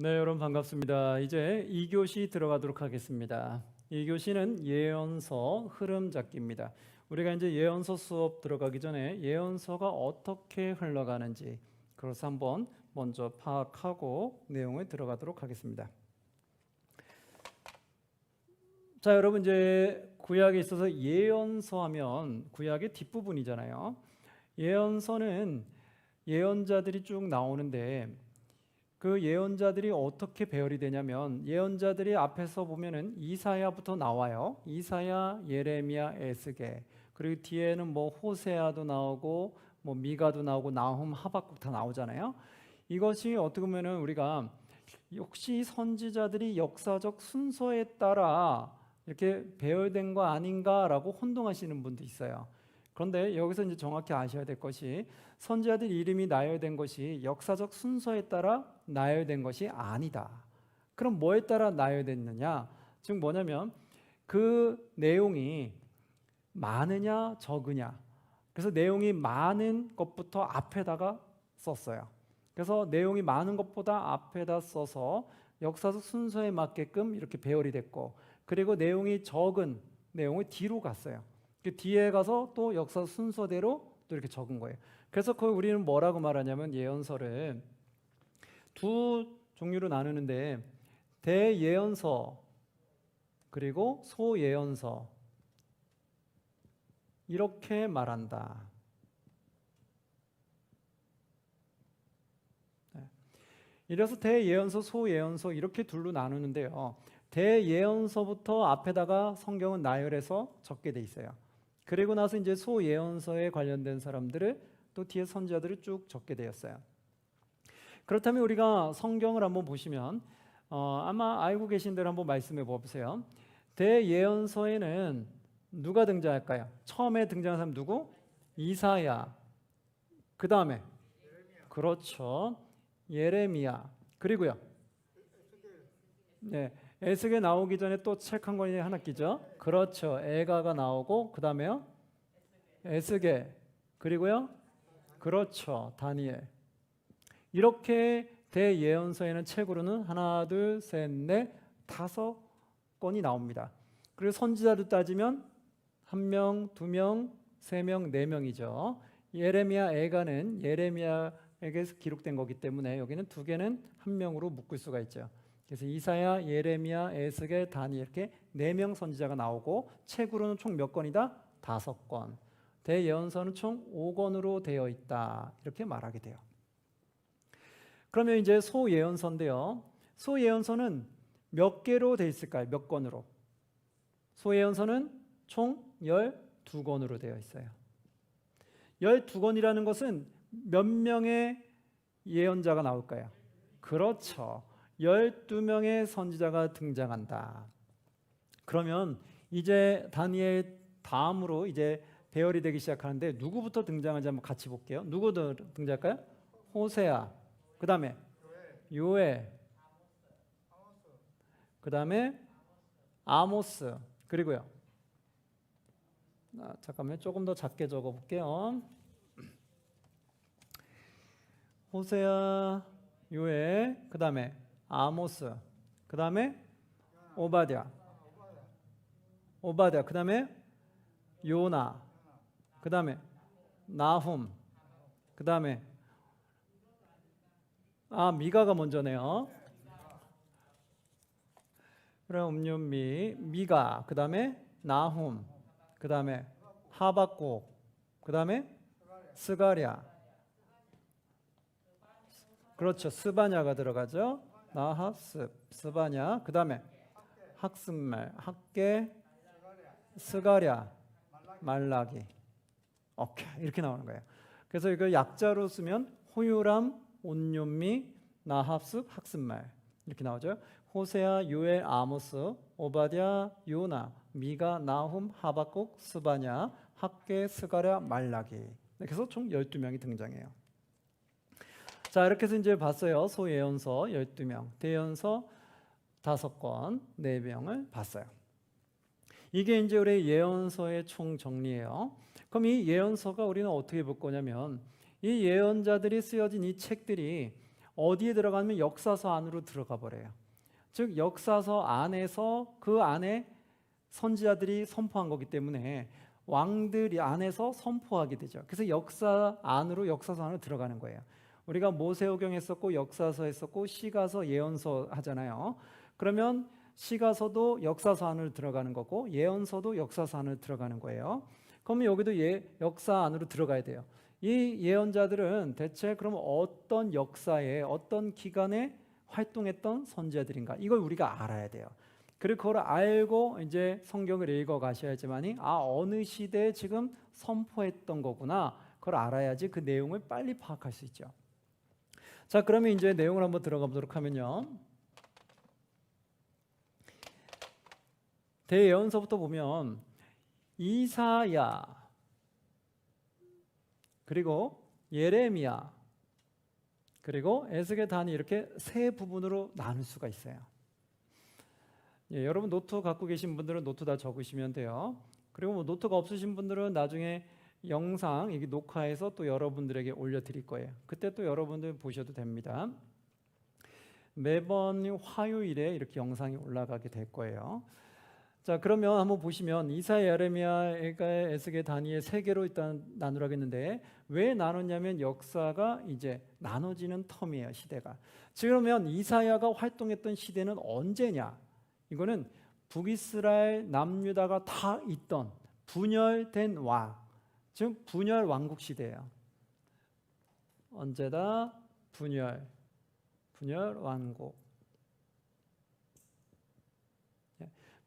네, 여러분 반갑습니다. 이제 2교시 들어가도록 하겠습니다. 2교시는 예언서 흐름 잡기입니다. 우리가 이제 예언서 수업 들어가기 전에 예언서가 어떻게 흘러가는지 그래서 한번 먼저 파악하고 내용을 들어가도록 하겠습니다. 자, 여러분 이제 구약에 있어서 예언서 하면 구약의 뒷부분이잖아요. 예언서는 예언자들이 쭉 나오는데 그 예언자들이 어떻게 배열이 되냐면 예언자들이 앞에서 보면은 이사야부터 나와요. 이사야, 예레미야, 에스겔. 그리고 뒤에는 뭐 호세아도 나오고 뭐 미가도 나오고 나훔, 하박국 다 나오잖아요. 이것이 어떻게 보면은 우리가 역시 선지자들이 역사적 순서에 따라 이렇게 배열된 거 아닌가라고 혼동하시는 분도 있어요. 그런데 여기서 이제 정확히 아셔야 될 것이 선지자들 이름이 나열된 것이 역사적 순서에 따라 나열된 것이 아니다. 그럼 뭐에 따라 나열됐느냐? 즉 뭐냐면 그 내용이 많으냐 적으냐. 그래서 내용이 많은 것부터 앞에다가 썼어요. 그래서 내용이 많은 것보다 앞에다 써서 역사적 순서에 맞게끔 이렇게 배열이 됐고, 그리고 내용이 적은 내용을 뒤로 갔어요. 그 뒤에 가서 또 역사 순서대로 또 이렇게 적은 거예요. 그래서 그 우리는 뭐라고 말하냐면 예언서를 두 종류로 나누는데 대예언서 그리고 소예언서 이렇게 말한다. 이래서 대예언서, 소예언서 이렇게 둘로 나누는데요. 대예언서부터 앞에다가 성경은 나열해서 적게 돼 있어요. 그리고 나서 이제 소예언서에 관련된 사람들을 또 뒤에 선지자들을 쭉 적게 되었어요. 그렇다면 우리가 성경을 한번 보시면 아마 알고 계신 대로 한번 말씀해 보세요. 대예언서에는 누가 등장할까요? 처음에 등장한 사람 누구? 이사야. 그 다음에 그렇죠. 예레미야. 그리고요. 네, 에스겔 나오기 전에 또 책 한 권이 하나 끼죠. 그렇죠. 에가가 나오고 그 다음에요. 에스겔. 그리고요. 그렇죠. 다니엘. 이렇게 대예언서에는 책으로는 하나, 둘, 셋, 넷, 5권이 나옵니다. 그리고 선지자로 따지면 1명, 2명, 3명, 4명이죠. 예레미야, 에가는 예레미야에게서 기록된 거기 때문에 여기는 2개는 1명으로 묶을 수가 있죠. 그래서 이사야, 예레미야, 에스겔, 다니엘 이렇게 4명 선지자가 나오고 책으로는 총 몇 권이다? 5권. 대예언서는 총 5권으로 되어 있다. 이렇게 말하게 돼요. 그러면 이제 소예언서인데요. 소예언서는 몇 개로 되어 있을까요? 몇 권으로? 소예언서는 총 12권으로 되어 있어요. 12권이라는 것은 몇 명의 예언자가 나올까요? 그렇죠. 12명의 선지자가 등장한다. 그러면 이제 다니엘 다음으로 이제 배열이 되기 시작하는데 누구부터 등장하는지 한번 같이 볼게요. 누구 등장할까요? 호세아. 그 다음에 요엘. 그 다음에 아모스. 그리고요. 잠깐만요. 조금 더 작게 적어볼게요. 호세아, 요엘, 그 다음에 아모스, 그 다음에 오바댜, 그 다음에 요나, 그 다음에 나훔, 그 다음에 미가가 먼저네요. 그럼 미가, 그 다음에 나훔, 그 다음에 하박국, 그 다음에 스가랴. 그렇죠. 스바냐가 들어가죠. 나하스, 스바냐. 그 다음에 학습말, 학계, 스가랴, 말라기. 오케이. 이렇게 나오는 거예요. 그래서 이거 약자로 쓰면 호요람, 온뇸미, 나합습, 학습말. 이렇게 나오죠. 호세아, 요엘, 아모스, 오바댜, 요나, 미가, 나훔, 하박국, 스바냐, 학계, 스가랴, 말라기. 그래서 총 12명이 등장해요. 자, 이렇게 해서 이제 봤어요. 소예언서 12명, 대예언서 5권, 4명을 봤어요. 이게 이제 우리 예언서의 총 정리예요. 그럼 이 예언서가 우리는 어떻게 볼 거냐면 이 예언자들이 쓰여진 이 책들이 어디에 들어가면 역사서 안으로 들어가 버려요. 즉 역사서 안에서 그 안에 선지자들이 선포한 거기 때문에 왕들이 안에서 선포하게 되죠. 그래서 역사 안으로 역사서 안으로 들어가는 거예요. 우리가 모세오경 했었고 역사서 했었고 시가서 예언서 하잖아요. 그러면 시가서도 역사서 안으로 들어가는 거고 예언서도 역사서 안으로 들어가는 거예요. 그러면 여기도 역사 안으로 들어가야 돼요. 이 예언자들은 대체 그럼 어떤 역사에 어떤 기간에 활동했던 선지자들인가? 이걸 우리가 알아야 돼요. 그리고 그걸 알고 이제 성경을 읽어 가셔야지만이 어느 시대에 지금 선포했던 거구나. 그걸 알아야지 그 내용을 빨리 파악할 수 있죠. 자, 그러면 이제 내용을 한번 들어가 보도록 하면요. 대예언서부터 보면 이사야 그리고 예레미야 그리고 에스겔 다니 이렇게 세 부분으로 나눌 수가 있어요. 예, 여러분 노트 갖고 계신 분들은 노트 다 적으시면 돼요. 그리고 뭐 노트가 없으신 분들은 나중에 영상 이게 녹화해서 또 여러분들에게 올려드릴 거예요. 그때 또 여러분들 보셔도 됩니다. 매번 화요일에 이렇게 영상이 올라가게 될 거예요. 자, 그러면 한번 보시면 이사야, 예레미야, 에스겔, 다니엘 세 개로 일단 나누라겠는데 왜 나눴냐면 역사가 이제 나눠지는 텀이에요, 시대가. 그러면 이사야가 활동했던 시대는 언제냐? 이거는 북이스라엘, 남유다가 다 있던 분열된 왕, 즉 분열 왕국 시대예요. 언제다? 분열 왕국.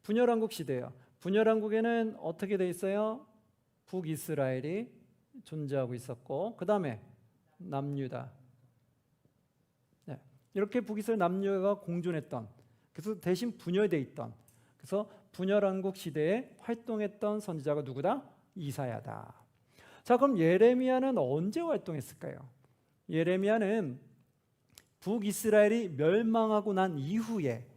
분열왕국 시대예요. 분열왕국에는 어떻게 돼 있어요? 북이스라엘이 존재하고 있었고 그 다음에 남유다. 네. 이렇게 북이스라엘 남유다가 공존했던, 그래서 대신 분열돼 있던, 그래서 분열왕국 시대에 활동했던 선지자가 누구다? 이사야다. 자, 그럼 예레미야는 언제 활동했을까요? 예레미야는 북이스라엘이 멸망하고 난 이후에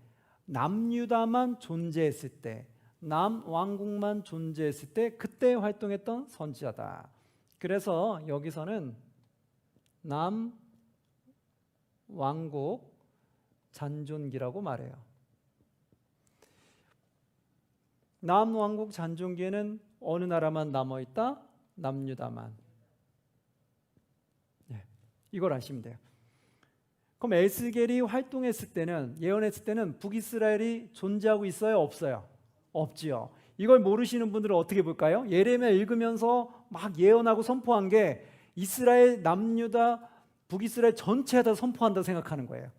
남유다만 존재했을 때, 남왕국만 존재했을 때 그때 활동했던 선지자다. 그래서 여기서는 남왕국 잔존기라고 말해요. 남왕국 잔존기에는 어느 나라만 남아있다? 남유다만. 네, 이걸 아시면 돼요. 그럼 에스겔이 활동했을 때는, 예언했을 때는 북이스라엘이 존재하고 있어요? 없어요? 없지요. 이걸 모르시는 분들은 어떻게 볼까요? 예레미야 읽으면서 막 예언하고 선포한 게 이스라엘, 남유다, 북이스라엘 전체에 다 선포한다고 생각하는 거예요.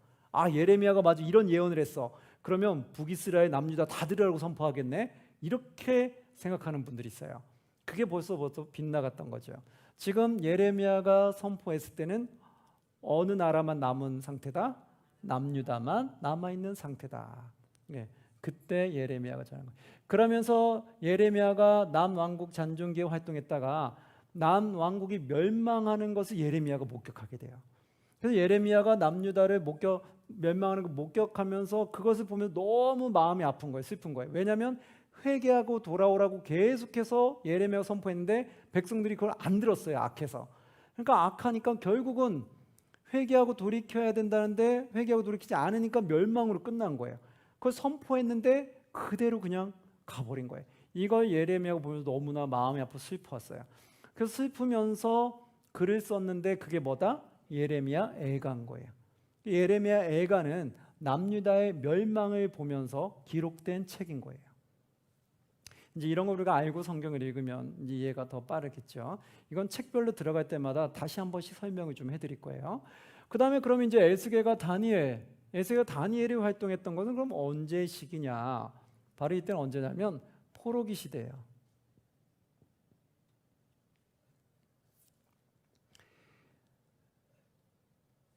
예레미야가 맞아 이런 예언을 했어. 그러면 북이스라엘, 남유다 다 들으라고 선포하겠네? 이렇게 생각하는 분들이 있어요. 그게 벌써 빗나갔던 거죠. 지금 예레미야가 선포했을 때는 어느 나라만 남은 상태다? 남유다만 남아있는 상태다. 네, 그때 예레미야가 전한 거예요. 그러면서 예레미야가 남왕국 잔존기에 활동했다가 남왕국이 멸망하는 것을 예레미야가 목격하게 돼요. 그래서 예레미야가 남유다를 멸망하는 걸 목격하면서 그것을 보면 너무 마음이 아픈 거예요. 슬픈 거예요. 왜냐하면 회개하고 돌아오라고 계속해서 예레미야가 선포했는데 백성들이 그걸 안 들었어요. 악해서. 그러니까 악하니까 결국은 회개하고 돌이켜야 된다는데 회개하고 돌이키지 않으니까 멸망으로 끝난 거예요. 그걸 선포했는데 그대로 그냥 가버린 거예요. 이걸 예레미야가 보면서 너무나 마음이 아프고 슬펐어요. 그래서 슬프면서 글을 썼는데 그게 뭐다? 예레미야 애가인 거예요. 예레미야 애가는 남유다의 멸망을 보면서 기록된 책인 거예요. 이제 이런 거 우리가 알고 성경을 읽으면 이제 이해가 더 빠르겠죠. 이건 책별로 들어갈 때마다 다시 한 번씩 설명을 좀 해드릴 거예요. 그 다음에 그럼 이제 에스겔과 다니엘이 활동했던 것은 그럼 언제 시기냐? 바로 이때는 언제냐면 포로기 시대예요.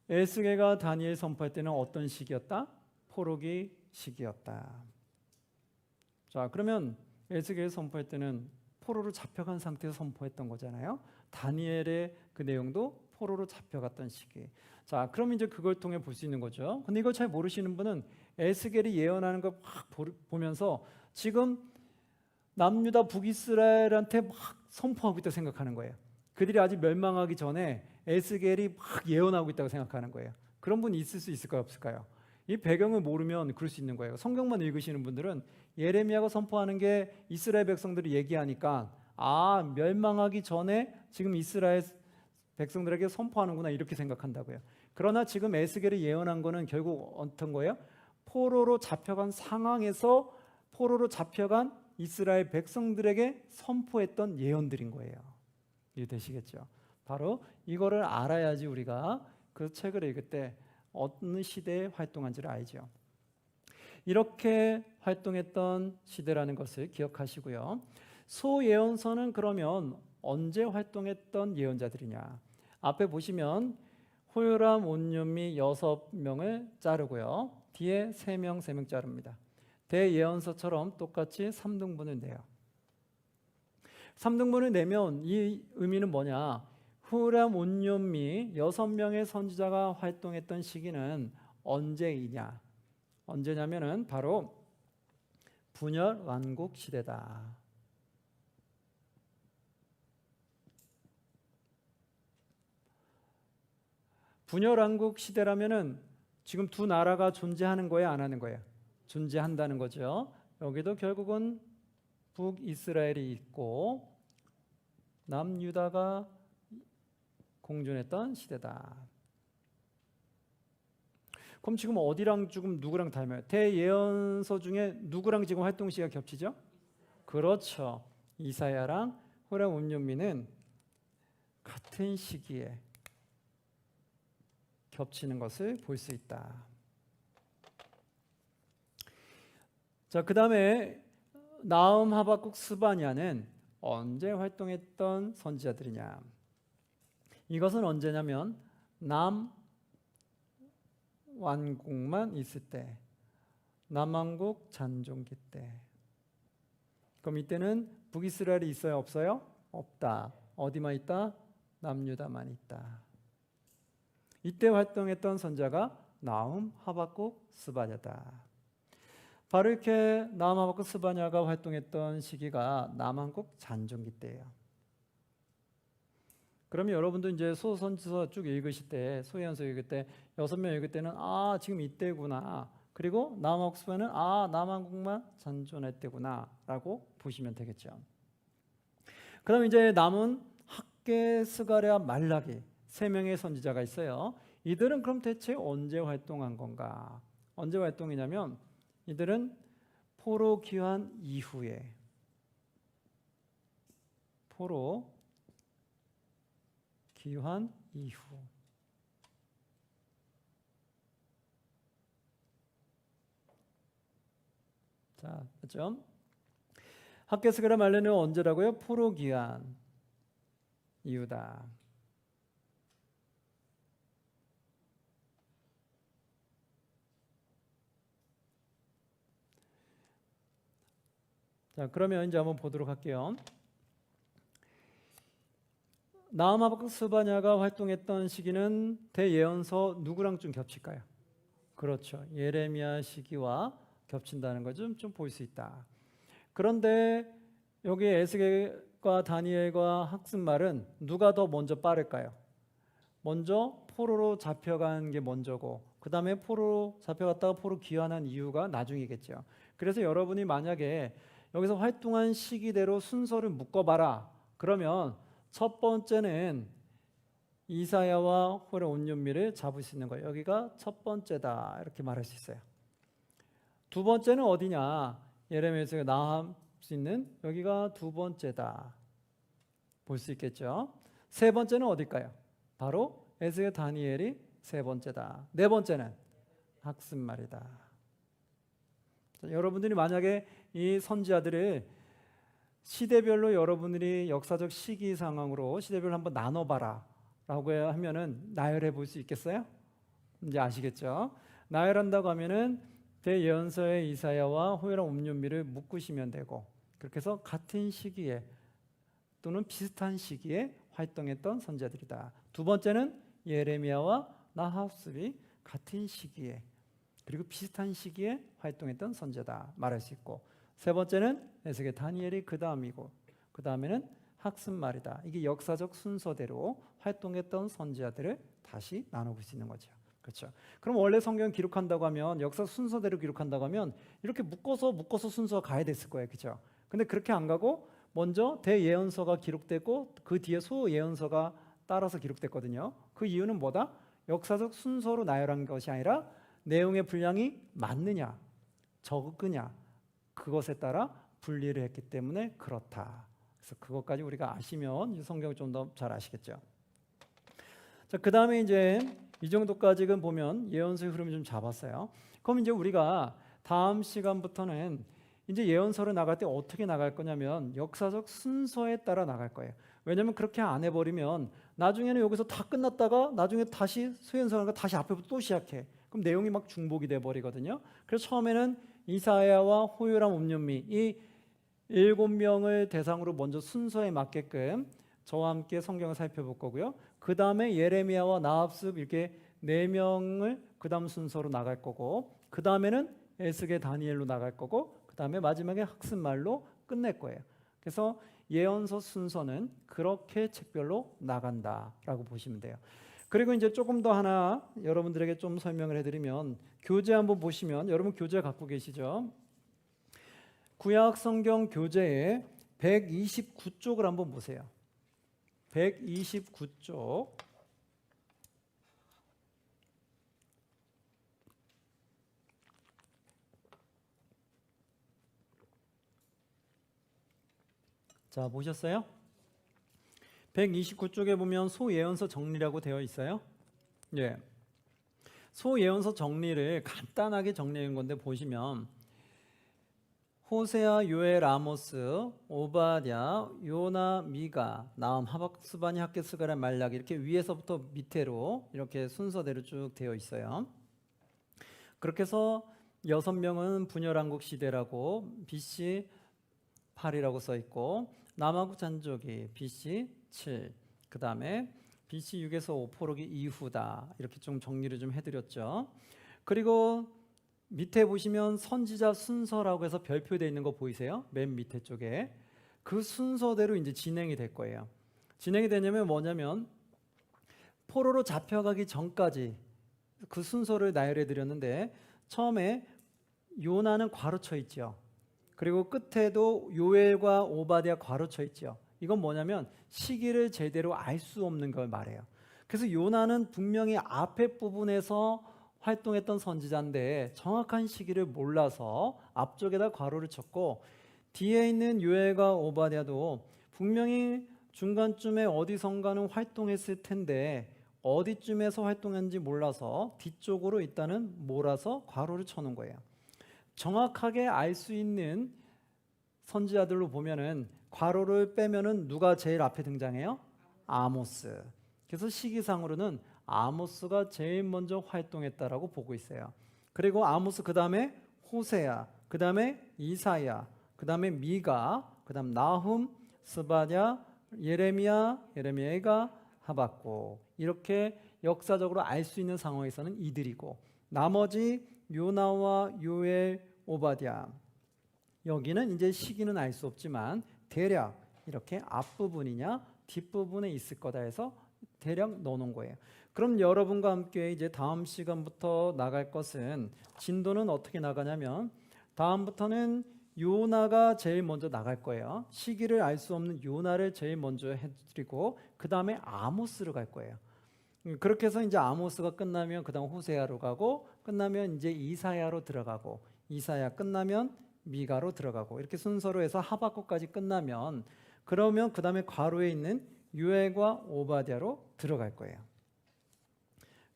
에스겔과 다니엘 선포할 때는 어떤 시기였다? 포로기 시기였다. 자, 그러면 에스겔 선포할 때는 포로로 잡혀간 상태에서 선포했던 거잖아요. 다니엘의 그 내용도 포로로 잡혀갔던 시기. 자, 그럼 이제 그걸 통해 볼 수 있는 거죠. 근데 이걸 잘 모르시는 분은 에스겔이 예언하는 걸 막 보면서 지금 남유다 북이스라엘한테 막 선포하고 있다고 생각하는 거예요. 그들이 아직 멸망하기 전에 에스겔이 막 예언하고 있다고 생각하는 거예요. 그런 분이 있을 수 있을까요, 없을까요? 이 배경을 모르면 그럴 수 있는 거예요. 성경만 읽으시는 분들은 예레미야가 선포하는 게 이스라엘 백성들이 얘기하니까 멸망하기 전에 지금 이스라엘 백성들에게 선포하는구나 이렇게 생각한다고요. 그러나 지금 에스겔이 예언한 거는 결국 어떤 거예요? 포로로 잡혀간 상황에서 포로로 잡혀간 이스라엘 백성들에게 선포했던 예언들인 거예요. 이해되시겠죠? 바로 이거를 알아야지 우리가 그 책을 읽을 때 어느 시대에 활동한지를 알죠. 이렇게 활동했던 시대라는 것을 기억하시고요. 소예언서는 그러면 언제 활동했던 예언자들이냐? 앞에 보시면 호요람, 온뇸미 6명을 자르고요. 뒤에 3명 자릅니다. 대예언서처럼 똑같이 3등분을 내요. 3등분을 내면 이 의미는 뭐냐? 후람, 온뇸미 6명의 선지자가 활동했던 시기는 언제이냐? 언제냐면은 바로 분열 완국 시대다. 분열 왕국 시대라면은 지금 두 나라가 존재하는 거예요, 안 하는 거예요? 존재한다는 거죠. 여기도 결국은 북이스라엘이 있고 남유다가 공존했던 시대다. 그럼 지금 어디랑 지금 누구랑 닮아요? 대예언서 중에 누구랑 지금 활동 시기가 겹치죠? 그렇죠. 이사야랑 호람, 온뇸미는 같은 시기에 겹치는 것을 볼 수 있다. 자, 그 다음에 나훔, 하박국, 스바냐는 언제 활동했던 선지자들이냐? 이것은 언제냐면 남완국만 있을 때, 남왕국 잔종기 때. 그럼 이때는 북이스라엘이 있어요, 없어요? 없다. 어디만 있다? 남유다만 있다. 이때 활동했던 선자가 나훔, 하박국, 스바냐다. 바로 이렇게 나훔, 하박국, 스바냐가 활동했던 시기가 남왕국 잔종기 때예요. 그러면 여러분도 이제 소선지서 쭉 읽으실 때, 소예언서 읽을 때 6명 읽을 때는 지금 이때구나. 그리고 나훔, 하박국, 스바냐는 남왕국만 잔존할 때구나라고 보시면 되겠죠. 그다음 이제 남은 학개, 스가랴, 말라기 3명의 선지자가 있어요. 이들은 그럼 대체 언제 활동한 건가? 언제 활동이냐면 이들은 포로 귀환 이후에, 포로 귀환 이후. 자, 맞죠? 학개, 스가랴, 말라기는 언제라고요? 포로 귀환 이후다. 자, 그러면 이제 한번 보도록 할게요. 나훔, 하박국, 스바냐가 활동했던 시기는 대예언서 누구랑 좀 겹칠까요? 그렇죠. 예레미야 시기와 겹친다는 걸 좀 볼 수 있다. 그런데 여기 에스겔과 다니엘과 학습말은 누가 더 먼저 빠를까요? 먼저 포로로 잡혀간 게 먼저고 그 다음에 포로로 잡혀갔다가 포로 귀환한 이유가 나중이겠죠. 그래서 여러분이 만약에 여기서 활동한 시기대로 순서를 묶어봐라. 그러면 첫 번째는 이사야와 호람, 온뇸미를 잡을 수 있는 거예요. 여기가 첫 번째다 이렇게 말할 수 있어요. 두 번째는 어디냐? 예레미야에서 나올 수 있는 여기가 두 번째다 볼 수 있겠죠. 세 번째는 어딜까요? 바로 에스겔, 다니엘이 세 번째다. 네 번째는 학습말이다. 자, 여러분들이 만약에 이 선지자들을 시대별로 여러분들이 역사적 시기 상황으로 시대별로 한번 나눠봐라 라고 하면은 나열해 볼 수 있겠어요? 이제 아시겠죠? 나열한다고 하면은 대예언서의 이사야와 호요람, 온뇸미를 묶으시면 되고 그렇게 해서 같은 시기에 또는 비슷한 시기에 활동했던 선지자들이다. 두 번째는 예레미야와 나하습이 같은 시기에 그리고 비슷한 시기에 활동했던 선지자다 말할 수 있고 세 번째는 에스겔, 다니엘이 그 다음이고 그 다음에는 학습말이다. 이게 역사적 순서대로 활동했던 선지자들을 다시 나눠볼 수 있는 거죠. 그렇죠. 그럼 원래 성경 기록한다고 하면 역사 순서대로 기록한다고 하면 이렇게 묶어서 순서가 가야 됐을 거예요. 그렇죠? 근데 그렇게 안 가고 먼저 대예언서가 기록되고 그 뒤에 소예언서가 따라서 기록됐거든요. 그 이유는 뭐다? 역사적 순서로 나열한 것이 아니라 내용의 분량이 많느냐 적으냐 그것에 따라 분리를 했기 때문에 그렇다. 그래서 그것까지 우리가 아시면 성경을 좀 더 잘 아시겠죠. 자, 그 다음에 이제 이 정도까지는 보면 예언서의 흐름을 좀 잡았어요. 그럼 이제 우리가 다음 시간부터는 이제 예언서를 나갈 때 어떻게 나갈 거냐면 역사적 순서에 따라 나갈 거예요. 왜냐하면 그렇게 안 해버리면 나중에는 여기서 다 끝났다가 나중에 다시 소예언서가 다시 앞에부터 또 시작해. 그럼 내용이 막 중복이 돼 버리거든요. 그래서 처음에는 이사야와 호요람, 옴뇸미 이 7명을 대상으로 먼저 순서에 맞게끔 저와 함께 성경을 살펴볼 거고요. 그 다음에 예레미야와 나합습 이렇게 4명을 그 다음 순서로 나갈 거고, 그 다음에는 에스겔, 다니엘로 나갈 거고, 그 다음에 마지막에 학습말로 끝낼 거예요. 그래서 예언서 순서는 그렇게 책별로 나간다라고 보시면 돼요. 그리고 이제 조금 더 하나 여러분들에게 좀 설명을 해드리면, 교재 한번 보시면, 여러분 교재 갖고 계시죠? 구약 성경 교재의 129쪽을 한번 보세요. 129쪽. 자, 보셨어요? 129쪽에 보면 소예언서 정리라고 되어 있어요. 예. 소예언서 정리를 간단하게 정리한 건데 보시면 호세아, 요엘, 아모스, 오바댜, 요나, 미가, 나훔, 하박국, 스바니, 학개, 스가랴, 말라기 이렇게 위에서부터 밑으로 이렇게 순서대로 쭉 되어 있어요. 그렇게 해서 6명은 분열왕국 시대라고 BC 8이라고 써 있고, 남아국 잔족이 BC 7, 그 다음에 BC 6에서 5 포로기 이후다 이렇게 좀 정리를 좀 해드렸죠. 그리고 밑에 보시면 선지자 순서라고 해서 별표되어 있는 거 보이세요? 맨 밑에 쪽에 그 순서대로 이제 진행이 될 거예요. 진행이 되냐면 뭐냐면 포로로 잡혀가기 전까지 그 순서를 나열해 드렸는데, 처음에 요나는 괄호쳐 있죠. 그리고 끝에도 요엘과 오바댜 괄호쳐 있죠. 이건 뭐냐면 시기를 제대로 알 수 없는 걸 말해요. 그래서 요나는 분명히 앞에 부분에서 활동했던 선지자인데 정확한 시기를 몰라서 앞쪽에다 괄호를 쳤고, 뒤에 있는 요엘과 오바댜도 분명히 중간쯤에 어디선가는 활동했을 텐데 어디쯤에서 활동했는지 몰라서 뒤쪽으로 일단은 몰아서 괄호를 쳐놓은 거예요. 정확하게 알 수 있는 선지자들로 보면은 괄호를 빼면은 누가 제일 앞에 등장해요? 아모스. 그래서 시기상으로는 아모스가 제일 먼저 활동했다라고 보고 있어요. 그리고 아모스 그 다음에 호세야, 그 다음에 이사야, 그 다음에 미가, 그 다음 나훔, 스바랴, 예레미야가 하박국. 이렇게 역사적으로 알 수 있는 상황에서는 이들이고, 나머지 요나와 요엘, 오바댜 여기는 이제 시기는 알 수 없지만 대략 이렇게 앞부분이냐 뒷부분에 있을 거다 해서 대략 넣어놓은 거예요. 그럼 여러분과 함께 이제 다음 시간부터 나갈 것은 진도는 어떻게 나가냐면, 다음부터는 요나가 제일 먼저 나갈 거예요. 시기를 알 수 없는 요나를 제일 먼저 해드리고 그 다음에 아모스로 갈 거예요. 그렇게 해서 이제 아모스가 끝나면 그 다음 호세아로 가고, 끝나면 이제 이사야로 들어가고, 이사야 끝나면 미가로 들어가고, 이렇게 순서로 해서 하박국까지 끝나면, 그러면 그 다음에 괄호에 있는 요엘과 오바댜로 들어갈 거예요.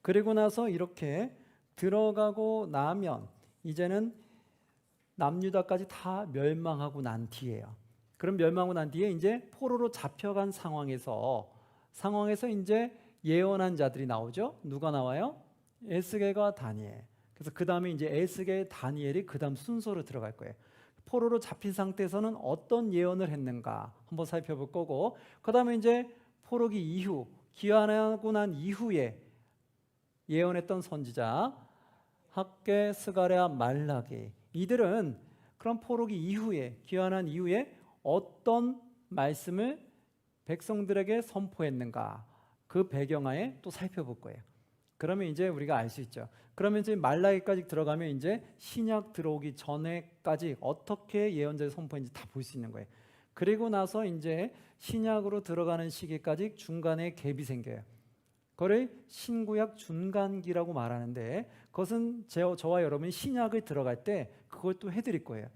그리고 나서 이렇게 들어가고 나면 이제는 남유다까지 다 멸망하고 난 뒤에요. 그럼 멸망하고 난 뒤에 이제 포로로 잡혀간 상황에서 이제 예언한 자들이 나오죠. 누가 나와요? 에스겔과 다니엘. 그래서 그 다음에 이제 에스겔, 다니엘이 그 다음 순서로 들어갈 거예요. 포로로 잡힌 상태에서는 어떤 예언을 했는가 한번 살펴볼 거고, 그 다음에 이제 포로기 이후, 귀환하고 난 이후에 예언했던 선지자 학개, 스가랴, 말라기, 이들은 그런 포로기 이후에, 귀환한 이후에 어떤 말씀을 백성들에게 선포했는가, 그 배경하에 또 살펴볼 거예요. 그러면 이제 우리가 알 수 있죠. 그러면 이제 말라기까지 들어가면 이제 신약 들어오기 전에까지 어떻게 예언자의 선포인지 다 볼 수 있는 거예요. 그리고 나서 이제 신약으로 들어가는 시기까지 중간에 갭이 생겨요. 그걸 신구약 중간기라고 말하는데, 그것은 저와 여러분이 신약을 들어갈 때 그걸 또 해드릴 거예요.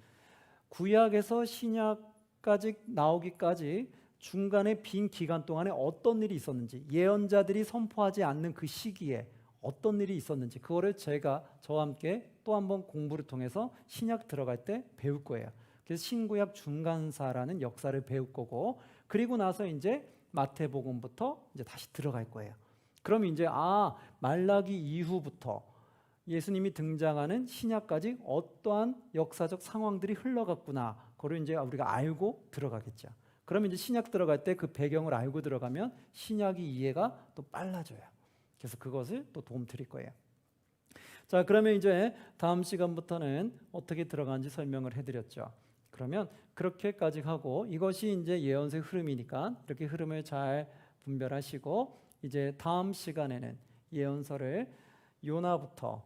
구약에서 신약까지 나오기까지 중간에 빈 기간 동안에 어떤 일이 있었는지, 예언자들이 선포하지 않는 그 시기에 어떤 일이 있었는지, 그거를 제가 저와 함께 또 한번 공부를 통해서 신약 들어갈 때 배울 거예요. 그래서 신구약 중간사라는 역사를 배울 거고, 그리고 나서 이제 마태복음부터 이제 다시 들어갈 거예요. 그럼 이제 말라기 이후부터 예수님이 등장하는 신약까지 어떠한 역사적 상황들이 흘러갔구나, 그걸 이제 우리가 알고 들어가겠죠. 그러면 이제 신약 들어갈 때 그 배경을 알고 들어가면 신약이 이해가 또 빨라져요. 그래서 그것을 또 도움 드릴 거예요. 자, 그러면 이제 다음 시간부터는 어떻게 들어가는지 설명을 해드렸죠. 그러면 그렇게까지 하고, 이것이 이제 예언서의 흐름이니까 이렇게 흐름을 잘 분별하시고, 이제 다음 시간에는 예언서를 요나부터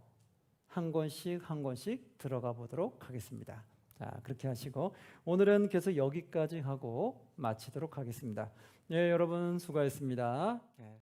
한 권씩 한 권씩 들어가 보도록 하겠습니다. 자, 그렇게 하시고 오늘은 계속 여기까지 하고 마치도록 하겠습니다. 네, 여러분 수고하셨습니다. 네.